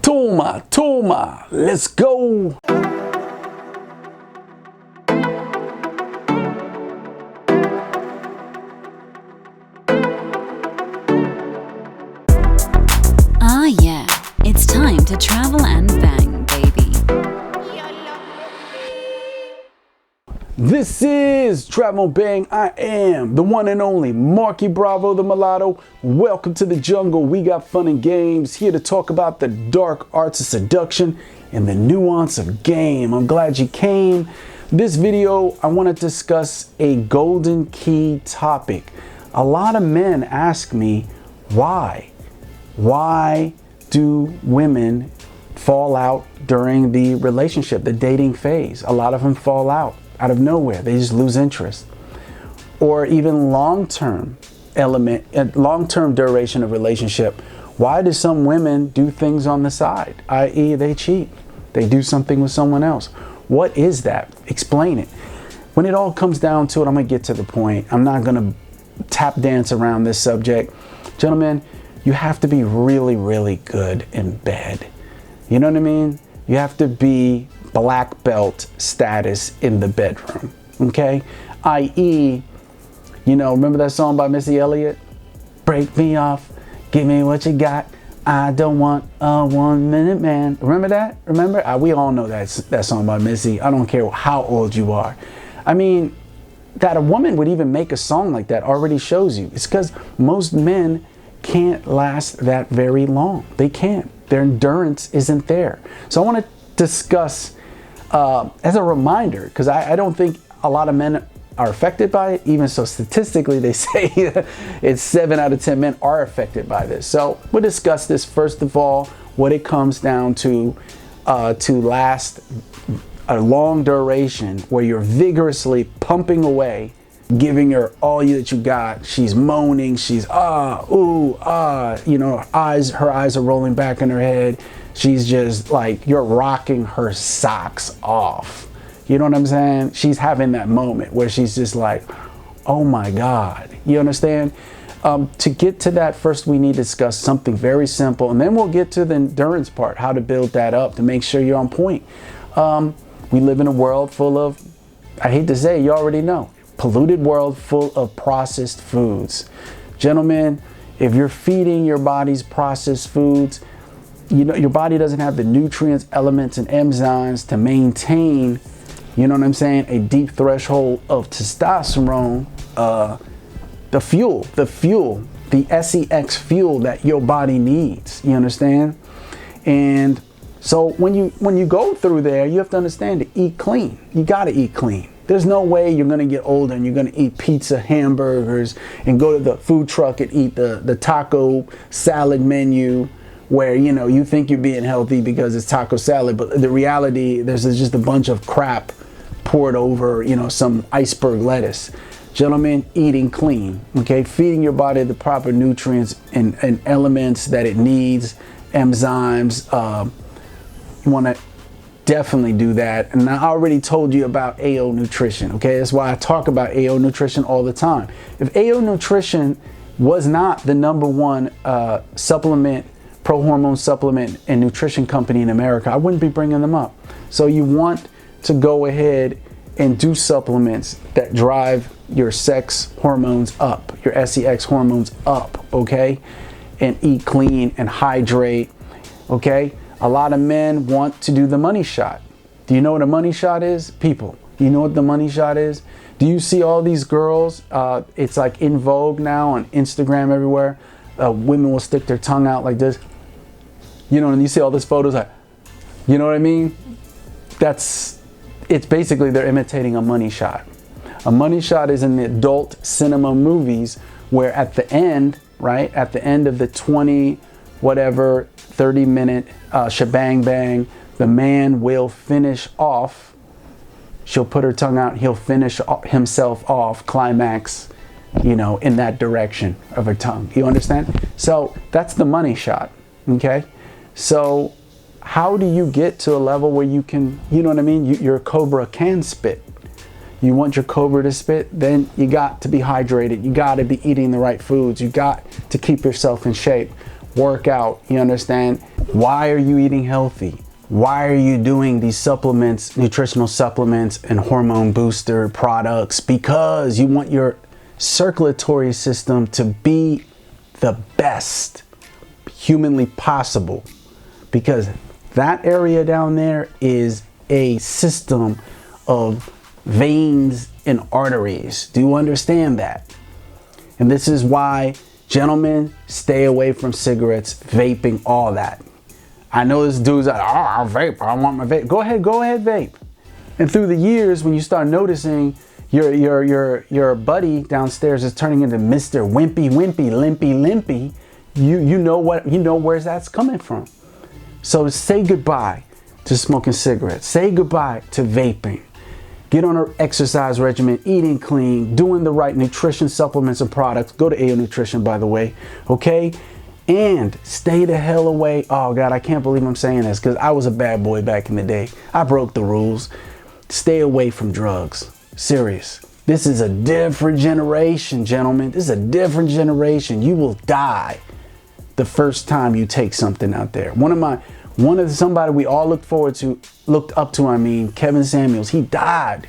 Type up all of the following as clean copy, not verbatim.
Toma, let's go. Ah yeah, it's time to travel and bang, baby. This is Travel Bang. I am the one and only Marky Bravo the Mulatto. Welcome to the jungle. We got fun and games here to talk about the dark arts of seduction and the nuance of game. I'm glad you came. This video, I want to discuss a golden key topic. A lot of men ask me why. Why do women fall out during the relationship, the dating phase? A lot of them fall out of nowhere. They just lose interest. Or even long-term duration of relationship. Why do some women do things on the side? I.e., they cheat. They do something with someone else. What is that? Explain it. When it all comes down to it, I'm going to get to the point. I'm not going to tap dance around this subject. Gentlemen, you have to be really, really good in bed. You know what I mean? You have to be black belt status in the bedroom, okay? I.e., you know, remember that song by Missy Elliott? Break me off, give me what you got. I don't want a 1 minute man. Remember that? Remember? We all know that song by Missy. I don't care how old you are. I mean, that a woman would even make a song like that already shows you. It's because most men can't last that very long. They can't. Their endurance isn't there. So I want to discuss as a reminder, because I don't think a lot of men are affected by it. Even so, statistically, they say it's 7 out of 10 men are affected by this. So we'll discuss this first of all, what it comes down to last a long duration where you're vigorously pumping away, giving her all that you got. She's moaning, she's you know, her eyes are rolling back in her head. She's just like, you're rocking her socks off. You know what I'm saying? She's having that moment where she's just like, oh my God. You understand? To get to that, first we need to discuss something very simple, and then we'll get to the endurance part, how to build that up to make sure you're on point. We live in a world full of, I hate to say, you already know, polluted world full of processed foods. Gentlemen, if you're feeding your bodies processed foods, you know, your body doesn't have the nutrients, elements, and enzymes to maintain, you know what I'm saying, a deep threshold of testosterone, the fuel, the SEX fuel that your body needs. You understand? And so when you go through there, you have to understand to eat clean. You got to eat clean. There's no way you're going to get older and you're going to eat pizza, hamburgers, and go to the food truck and eat the taco salad menu where, you know, you think you're being healthy because it's taco salad, but the reality, there's just a bunch of crap poured over, you know, some iceberg lettuce. Gentlemen, eating clean, okay? Feeding your body the proper nutrients and elements that it needs, enzymes. You want to definitely do that. And I already told you about AO nutrition, okay? That's why I talk about AO nutrition all the time. If AO nutrition was not the #1 supplement, pro-hormone supplement and nutrition company in America, I wouldn't be bringing them up. So you want to go ahead and do supplements that drive your sex hormones up, your SEX hormones up, okay? And eat clean and hydrate, okay? A lot of men want to do the money shot. Do you know what a money shot is? People, you know what the money shot is? Do you see all these girls? It's like in vogue now on Instagram everywhere. Women will stick their tongue out like this. You know, and you see all these photos like, you know what I mean? It's basically they're imitating a money shot. A money shot is in the adult cinema movies where at the end, right? At the end of the 30-minute shebang bang, the man will finish off. She'll put her tongue out. He'll finish himself off, climax, you know, in that direction of her tongue. You understand? So that's the money shot, okay? So how do you get to a level where you can, you know what I mean? Your cobra can spit. You want your cobra to spit, then you got to be hydrated. You got to be eating the right foods. You got to keep yourself in shape. work out. You understand? Why are you eating healthy? Why are you doing these supplements, nutritional supplements and hormone booster products? Because you want your circulatory system to be the best humanly possible. Because that area down there is a system of veins and arteries. Do you understand that? And this is why, gentlemen, stay away from cigarettes, vaping, all that. I know this dude's like, oh, I'll vape, I want my vape. Go ahead, vape. And through the years, when you start noticing your buddy downstairs is turning into Mr. Wimpy, Limpy, you know where that's coming from. So say goodbye to smoking cigarettes. Say goodbye to vaping. Get on an exercise regimen, eating clean, doing the right nutrition supplements and products. Go to AO Nutrition, by the way, okay? And stay the hell away. Oh God, I can't believe I'm saying this because I was a bad boy back in the day. I broke the rules. Stay away from drugs. Serious. This is a different generation, gentlemen. This is a different generation. You will die the first time you take something out there. Somebody we all looked up to, Kevin Samuels, he died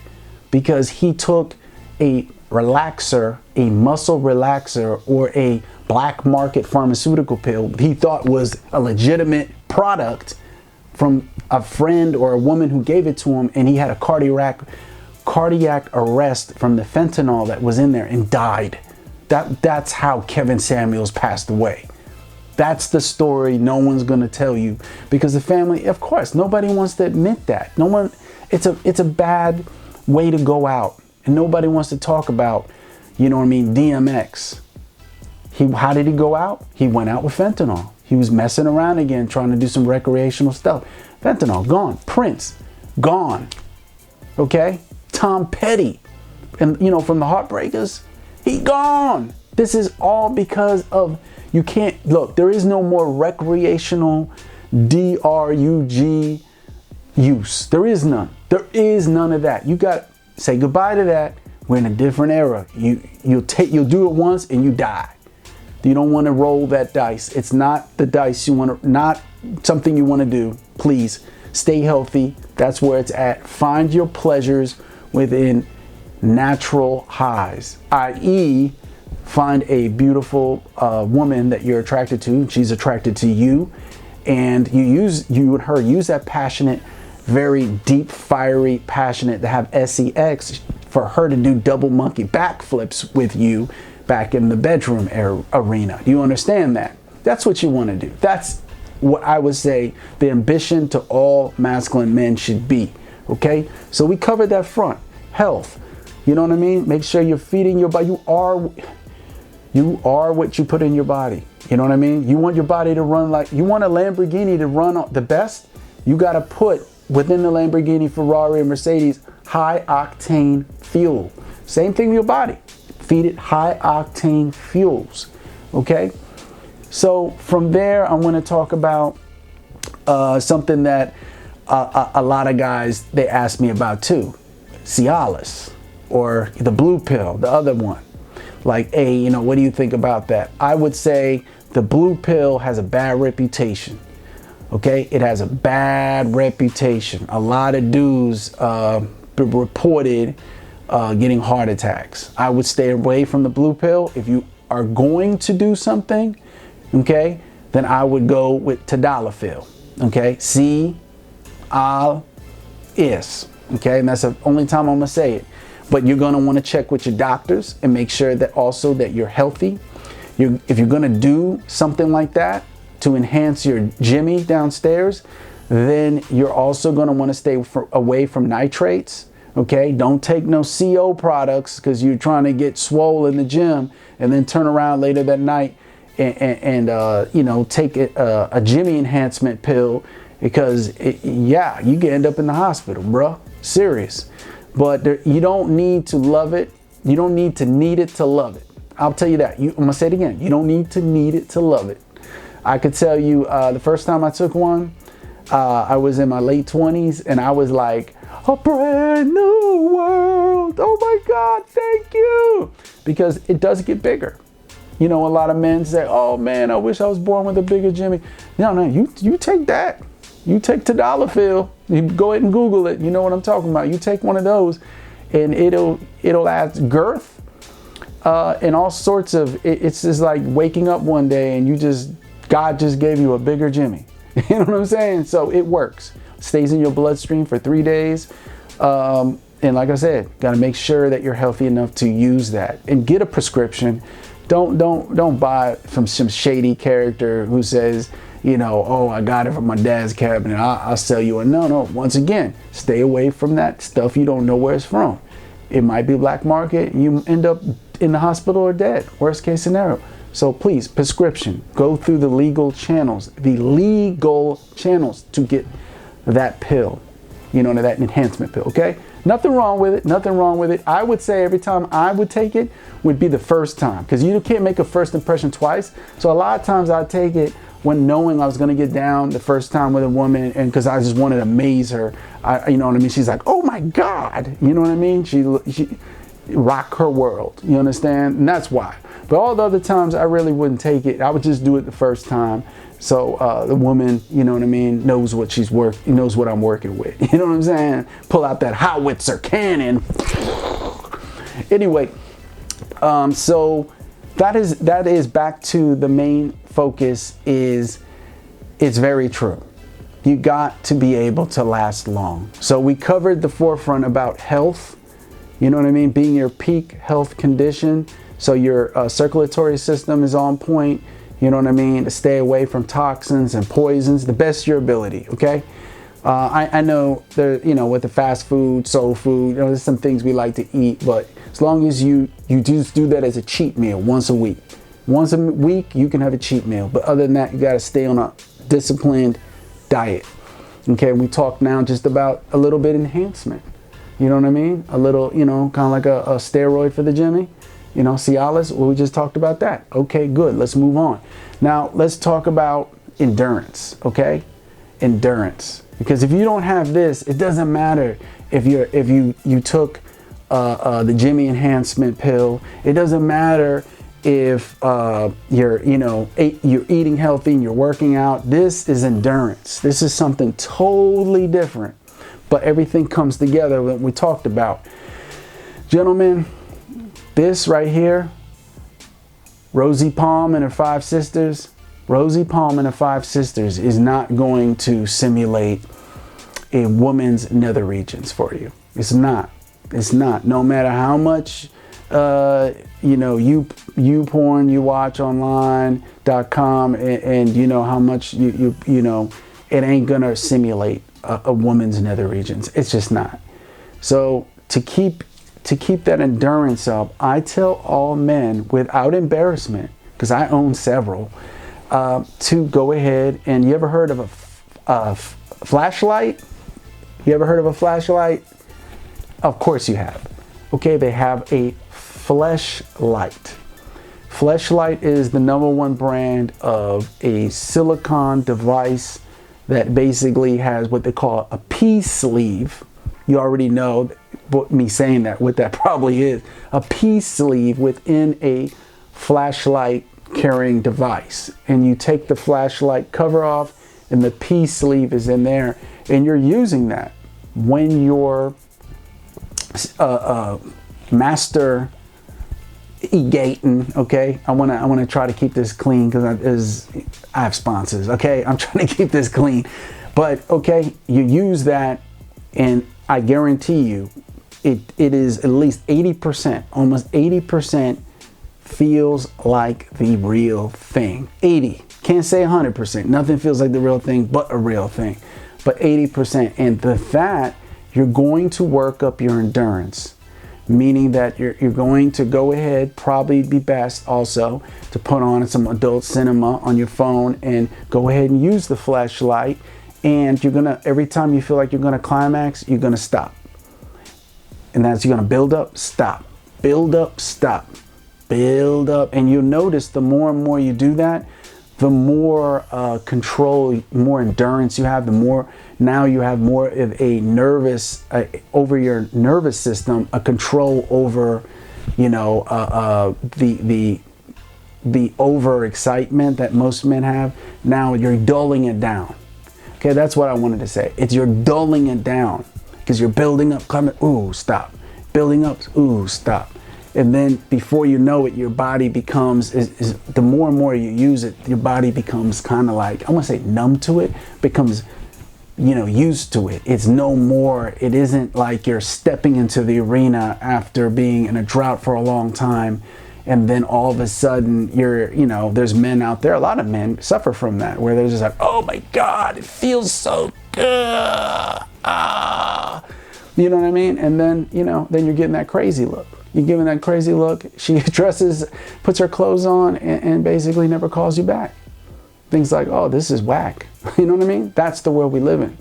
because he took a relaxer, a muscle relaxer, or a black market pharmaceutical pill he thought was a legitimate product from a friend or a woman who gave it to him, and he had a cardiac arrest from the fentanyl that was in there and died. That's how Kevin Samuels passed away. That's the story no one's going to tell you, because the family, of course, nobody wants to admit that. It's a bad way to go out, and nobody wants to talk about, DMX. How did he go out? He went out with fentanyl. He was messing around again, trying to do some recreational stuff. Fentanyl, gone. Prince, gone. Okay? Tom Petty, and from the Heartbreakers, he gone. This is all because of, you can't, look, there is no more recreational drug use. There is none. There is none of that. You got to say goodbye to that. We're in a different era. You'll do it once and you die. You don't want to roll that dice. It's not the dice not something you want to do. Please stay healthy. That's where it's at. Find your pleasures within natural highs, i.e., find a beautiful woman that you're attracted to. She's attracted to you, and you and her use that passionate, very deep, fiery, passionate, to have sex for her to do double monkey backflips with you back in the bedroom arena. Do you understand that? That's what you want to do. That's what I would say the ambition to all masculine men should be. Okay? So we covered that front. Health. You know what I mean? Make sure you're feeding your body. You are what you put in your body. You know what I mean? You want your body to run like, you want a Lamborghini to run the best? You got to put within the Lamborghini, Ferrari, and Mercedes high octane fuel. Same thing with your body. Feed it high octane fuels. Okay? So from there, I'm going to talk about something that a lot of guys, they ask me about too. Cialis, or the blue pill, the other one. Like, hey, what do you think about that? I would say the blue pill has a bad reputation. Okay? It has a bad reputation. A lot of dudes reported getting heart attacks. I would stay away from the blue pill. If you are going to do something, okay, then I would go with tadalafil. Okay? C-I-L-S. Okay? And that's the only time I'm going to say it. But you're going to want to check with your doctors and make sure that also that you're healthy. If you're going to do something like that to enhance your Jimmy downstairs, then you're also going to want to stay away from nitrates. Okay, don't take no CO products because you're trying to get swole in the gym and then turn around later that night and take a Jimmy enhancement pill, because you can end up in the hospital, bruh. Serious. But you don't need to love it. You don't need to need it to love it. I'll tell you that. I'm gonna say it again. You don't need to need it to love it. I could tell you the first time I took one, I was in my late 20s, and I was like, a brand new world. Oh my God, thank you. Because it does get bigger. You know, a lot of men say, oh man, I wish I was born with a bigger Jimmy. No, you take that. You take Tadalafil. You go ahead and Google it. You know what I'm talking about. You take one of those and it'll add girth and all sorts of, it's just like waking up one day and God just gave you a bigger Jimmy. You know what I'm saying? So it works. Stays in your bloodstream for 3 days. And like I said, got to make sure that you're healthy enough to use that and get a prescription. Don't buy from some shady character who says, you know, oh, I got it from my dad's cabinet, I'll sell you a no. Once again, stay away from that stuff you don't know where it's from. It might be black market. You end up in the hospital or dead. Worst case scenario. So please, prescription. Go through the legal channels. The legal channels to get that pill. You know, that enhancement pill, okay? Nothing wrong with it. Nothing wrong with it. I would say every time I would take it would be the first time, because you can't make a first impression twice. So a lot of times I take it when knowing I was going to get down the first time with a woman, and because I just wanted to amaze her. You know what I mean? She's like, oh my God. You know what I mean? She rock her world. You understand? And that's why. But all the other times I really wouldn't take it. I would just do it the first time. So the woman, you know what I mean, knows what knows what I'm working with. You know what I'm saying? Pull out that howitzer cannon. Anyway, so that is back to the main focus is, it's very true. You got to be able to last long. So we covered the forefront about health, you know what I mean? Being your peak health condition. So your circulatory system is on point, you know what I mean? To stay away from toxins and poisons, the best your ability, okay? I know there, you know, with the fast food, soul food, you know, there's some things we like to eat, but as long as you just do that as a cheat meal once a week. Once a week, you can have a cheat meal. But other than that, you got to stay on a disciplined diet. Okay, we talked now just about a little bit enhancement. You know what I mean? A little, you know, kind of like a steroid for the Jimmy. You know, Cialis, well, we just talked about that. Okay, good. Let's move on. Now, let's talk about endurance, okay? Endurance. Because if you don't have this, it doesn't matter if you took the Jimmy enhancement pill. It doesn't matter if you're eating healthy and you're working out. This is endurance. This is something totally different. But everything comes together that we talked about. Gentlemen, this right here, Rosie Palm and her 5 sisters, Rosie Palm and her 5 sisters is not going to simulate a woman's nether regions for you. It's not. It's not. No matter how much you porn you watch online.com and you know how much you know, it ain't gonna simulate a woman's nether regions. It's just not. So to keep that endurance up, I tell all men without embarrassment, because I own several, to go ahead and, you ever heard of a flashlight? You ever heard of a flashlight? Of course you have. Okay, they have a Fleshlight. Fleshlight is the #1 brand of a silicone device that basically has what they call a peace sleeve. You already know me saying that, what that probably is. A peace sleeve within a flashlight carrying device. And you take the flashlight cover off and the peace sleeve is in there. And you're using that when you're master egating, okay? I wanna try to keep this clean because I have sponsors, okay? I'm trying to keep this clean. But okay, you use that and I guarantee you it is at least 80%, almost 80% feels like the real thing. 80, can't say 100%. Nothing feels like the real thing but a real thing. But 80%, and with that, you're going to work up your endurance. Meaning that you're going to go ahead, probably be best also to put on some adult cinema on your phone and go ahead and use the flashlight. And you're gonna, every time you feel like you're gonna climax, you're gonna stop. And as you're gonna build up, stop, build up, stop, build up. And you'll notice the more and more you do that, the more control, more endurance you have, the more now you have more of a nervous, over your nervous system, a control over, you know, the the overexcitement that most men have. Now you're dulling it down. Okay, that's what I wanted to say. It's you're dulling it down because you're building up, coming, ooh, stop. Building up, ooh, stop. And then before you know it, your body becomes, the more and more you use it, your body becomes kind of like, I want to say numb to it, becomes, used to it. It's no more, it isn't like you're stepping into the arena after being in a drought for a long time. And then all of a sudden there's men out there, a lot of men suffer from that, where they're just like, oh my God, it feels so good. You know what I mean? And then, then you're getting that crazy look. You're giving that crazy look. She dresses, puts her clothes on, and basically never calls you back. Things like, oh, this is whack. You know what I mean? That's the world we live in.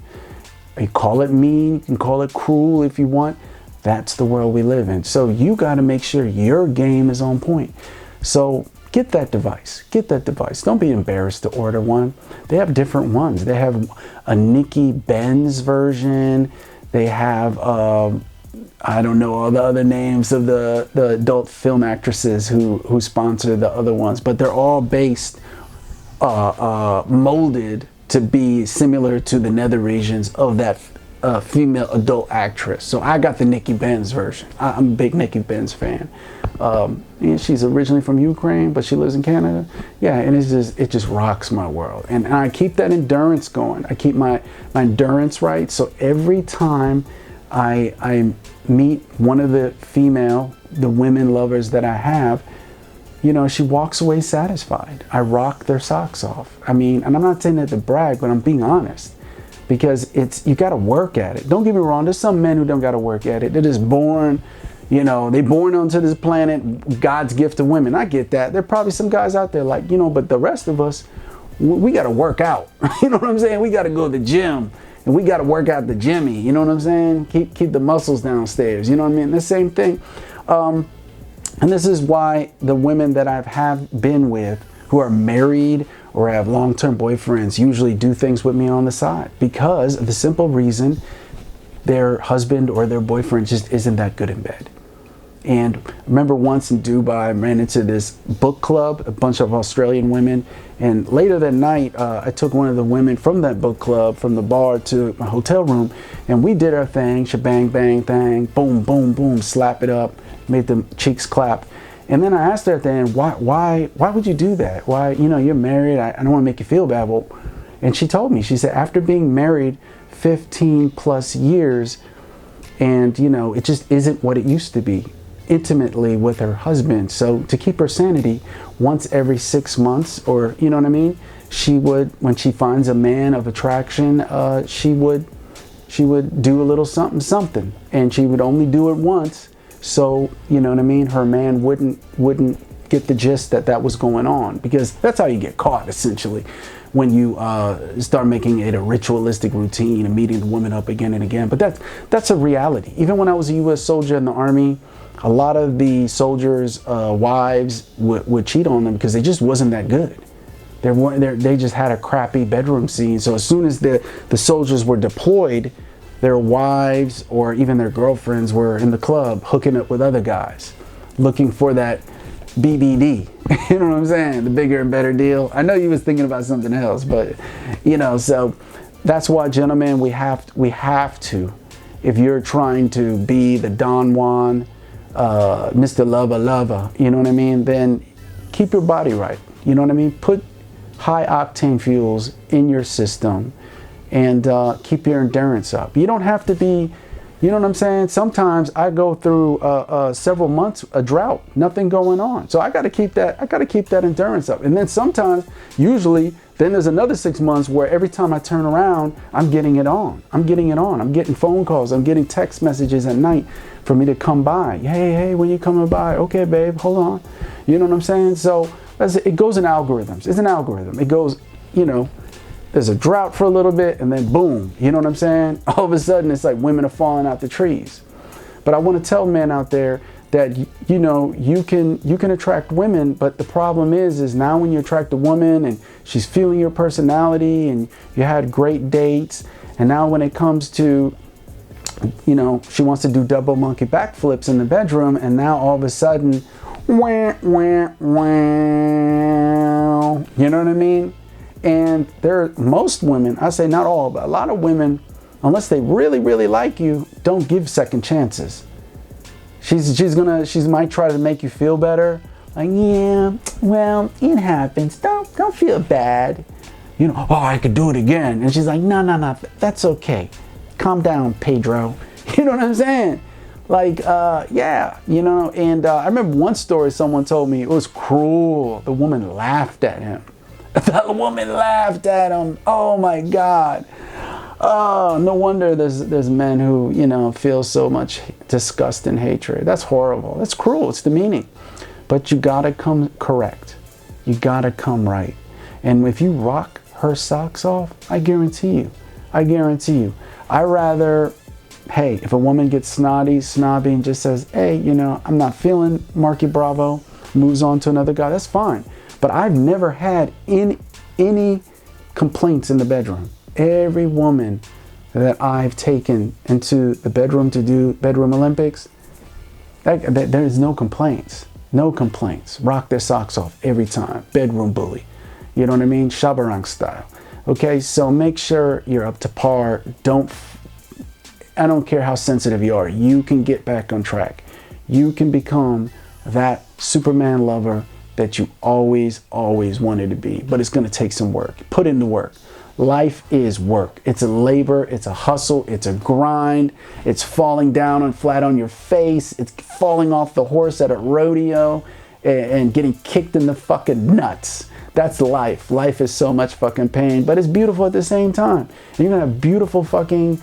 You call it mean, you can call it cruel if you want. That's the world we live in. So you got to make sure your game is on point. So get that device. Get that device. Don't be embarrassed to order one. They have different ones. They have a Nikki Benz version. They have, I don't know all the other names of the adult film actresses who sponsor the other ones, but they're all based, molded to be similar to the nether regions of that female adult actress. So I got the Nikki Benz version. I'm a big Nikki Benz fan. And she's originally from Ukraine, but she lives in Canada. Yeah, and it just rocks my world. And I keep that endurance going. I keep my endurance right. So every time I meet one of the women lovers that I have, she walks away satisfied. I rock their socks off. I mean, and I'm not saying that to brag, but I'm being honest. Because you got to work at it. Don't get me wrong. There's some men who don't got to work at it. They're just born, they born onto this planet, God's gift to women. I get that. There are probably some guys out there like, but the rest of us, we got to work out. You know what I'm saying? We got to go to the gym and we got to work out the Jimmy. You know what I'm saying? Keep the muscles downstairs. You know what I mean? The same thing. And this is why the women that have been with who are married or have long-term boyfriends usually do things with me on the side, because of the simple reason their husband or their boyfriend just isn't that good in bed. And I remember once in Dubai, I ran into this book club, a bunch of Australian women, and later that night I took one of the women from that book club from the bar to my hotel room, and we did our thing, shebang bang thing, boom boom boom, slap it up, made the cheeks clap. And then I asked her at the end, why would you do that? Why, you're married, I don't want to make you feel bad. Well, and she told me, she said, after being married 15 plus years, and, it just isn't what it used to be intimately with her husband. So to keep her sanity, once every 6 months, or, you know what I mean? She would, when she finds a man of attraction, she would do a little something, and she would only do it once. So, you know what I mean? Her man wouldn't get the gist that was going on, because that's how you get caught, essentially, when you start making it a ritualistic routine and meeting the woman up again and again. But that's a reality. Even when I was a U.S. soldier in the Army, a lot of the soldiers' wives would cheat on them because they just wasn't that good. They just had a crappy bedroom scene. So as soon as the soldiers were deployed, their wives or even their girlfriends were in the club hooking up with other guys, looking for that BBD. You know what I'm saying? The bigger and better deal. I know you was thinking about something else, but so that's why, gentlemen, we have to, if you're trying to be the Don Juan, Mr. Lover, you know what I mean? Then keep your body right. You know what I mean? Put high octane fuels in your system and keep your endurance up. You don't have to be, you know what I'm saying? Sometimes I go through several months a drought, nothing going on. So I got to keep that endurance up. And then sometimes, usually, then there's another 6 months where every time I turn around, I'm getting it on. I'm getting phone calls. I'm getting text messages at night for me to come by. Hey, when you coming by? Okay, babe, hold on. You know what I'm saying? So it goes in algorithms. It's an algorithm. It goes, there's a drought for a little bit, and then boom, you know what I'm saying? All of a sudden, it's like women are falling out the trees. But I want to tell men out there that, you can attract women, but the problem is now when you attract a woman and she's feeling your personality and you had great dates, and now when it comes to, she wants to do double monkey backflips in the bedroom, and now all of a sudden, Wah, wah, wah. You know what I mean? And most women, I say not all, but a lot of women, unless they really, really like you, don't give second chances. She might try to make you feel better. Like, yeah, well, it happens. Don't feel bad. You know, oh, I could do it again. And she's like, no, that's okay. Calm down, Pedro. You know what I'm saying? Like, yeah, you know. And I remember one story someone told me, it was cruel. The woman laughed at him. The woman laughed at him. Oh my God. Oh, no wonder there's men who, you know, feel so much disgust and hatred. That's horrible. That's cruel. It's demeaning. But you gotta come correct. You gotta come right. And if you rock her socks off, I guarantee you. I rather, hey, if a woman gets snobby and just says, hey, you know, I'm not feeling Marky Bravo, moves on to another guy, that's fine. But I've never had any complaints in the bedroom. Every woman that I've taken into the bedroom to do bedroom Olympics, there is no complaints. No complaints. Rock their socks off every time. Bedroom bully. You know what I mean? Shabarang style. Okay, so make sure you're up to par. I don't care how sensitive you are. You can get back on track. You can become that Superman lover that you always wanted to be. But it's going to take some work. Put in the work. Life is work. It's a labor, it's a hustle, it's a grind, it's falling down and flat on your face, it's falling off the horse at a rodeo and getting kicked in the fucking nuts. That's life. Life is so much fucking pain, but it's beautiful at the same time. And you're gonna have beautiful fucking,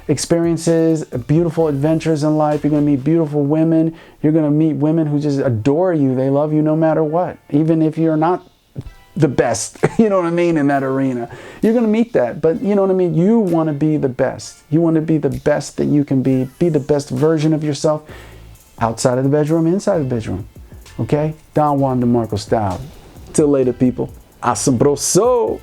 experiences, beautiful adventures in life. You're gonna meet beautiful women. You're gonna meet women who just adore you. They love you no matter what, even if you're not the best, you know what I mean, in that arena. You're going to meet that, but you know what I mean? You want to be the best. You want to be the best that you can be the best version of yourself outside of the bedroom, inside the bedroom. Okay? Don Juan DeMarco style. Till later, people. Asombroso.